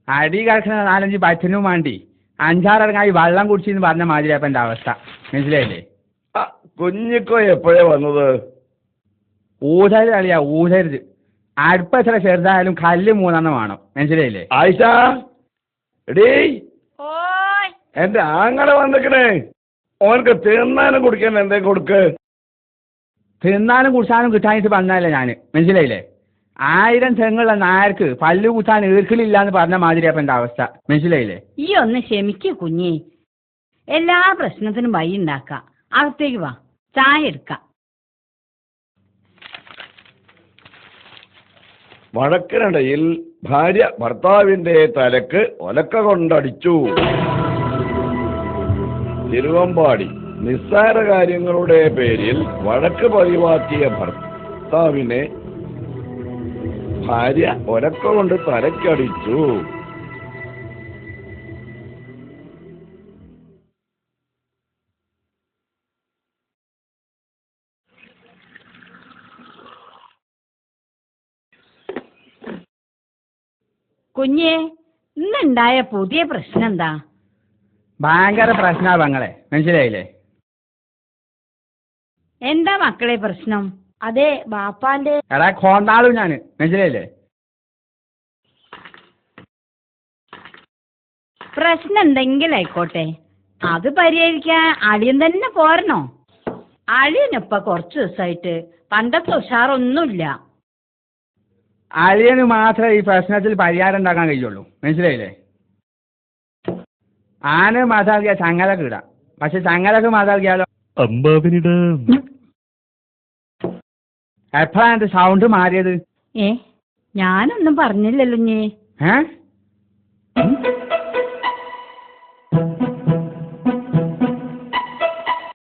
അടി കിടക്കുന്ന 4-5 ബച്ചനും വേണ്ടി 5-6 വെള്ളം കുടിച്ചെന്ന് പറഞ്ഞ മാതിരി അപ്പം എൻ്റെ അവസ്ഥ. മനസ്സിലായില്ലേ? കുഞ്ഞിക്കോ എപ്പോഴേ വന്നത്? ഊതരുത് കളിയാ, ഊതരുത്. അടുപ്പ് എത്ര ചെറുതായാലും കല്ല് 3 വേണം. മനസ്സിലായില്ലേ? ആയിഷ, എടീ, എന്റെ ആങ്ങളെ വന്നിക്കണേ. ഓനക്ക് തിന്നാനും കുടിക്കാൻ എന്തേ കൊടുക്ക്. തിന്നാനും കുടിച്ചാനും കിട്ടാനിട്ട് വന്നതല്ലേ ഞാൻ. മനസ്സിലായില്ലേ? 1000 തെങ്ങുള്ള നായർക്ക് പല്ല് കുത്താൻ ഈർക്കിലില്ല എന്ന് പറഞ്ഞ മാതിരി അപ്പം എൻ്റെ അവസ്ഥ. മനസ്സിലായില്ലേ? ഈ ഒന്ന് ക്ഷമിക്കൂ കുഞ്ഞേ. എല്ലാ പ്രശ്നത്തിനും വഴി ഉണ്ടാക്കാം. അകത്തേക്ക് വാ, ചായ എടുക്കാം. വഴക്കിനിടയിൽ ഭാര്യ ഭർത്താവിന്റെ തലക്ക് ഒലക്ക കൊണ്ടടിച്ചു. തിരുവമ്പാടി നിസ്സാര കാര്യങ്ങളുടെ പേരിൽ വഴക്ക് പതിവാക്കിയ ഭർത്താവിനെ ഭാര്യ ഒലക്ക കൊണ്ട് തലക്കടിച്ചു. കുഞ്ഞേ, ഇന്നുണ്ടായ പുതിയ പ്രശ്നം എന്താ? ഭയങ്കര പ്രശ്നാ പെങ്ങളെ. മനസ്സിലായില്ലേ? എന്താ മക്കളെ പ്രശ്നം? അതെ, ബാപ്പാന്റെ എടാ കോണ്ടാളും ഞാൻ. മനസ്സിലായില്ലേ? പ്രശ്നം എന്തെങ്കിലും ആയിക്കോട്ടെ, അത് പരിഹരിക്കാൻ അളിയൻ തന്നെ പോരണോ? അളിയനിപ്പ കുറച്ചു ദിവസമായിട്ട് പണ്ടത്തെ ഉഷാറൊന്നുമില്ല. അളിയന് മാത്രമേ ഈ പ്രശ്നത്തിൽ പരിഹാരം ഉണ്ടാക്കാൻ കഴിയുള്ളൂ. മനസ്സിലായില്ലേ? ആന മാതാകിയ ചങ്ങലക്ക് ഇടാം, പക്ഷെ ചങ്ങലക്ക് മാതാകിയാലോ എപ്പോഴാ എന്റെ സൗണ്ട് മാറിയത്? ഞാനൊന്നും പറഞ്ഞില്ലല്ലോ. ഏ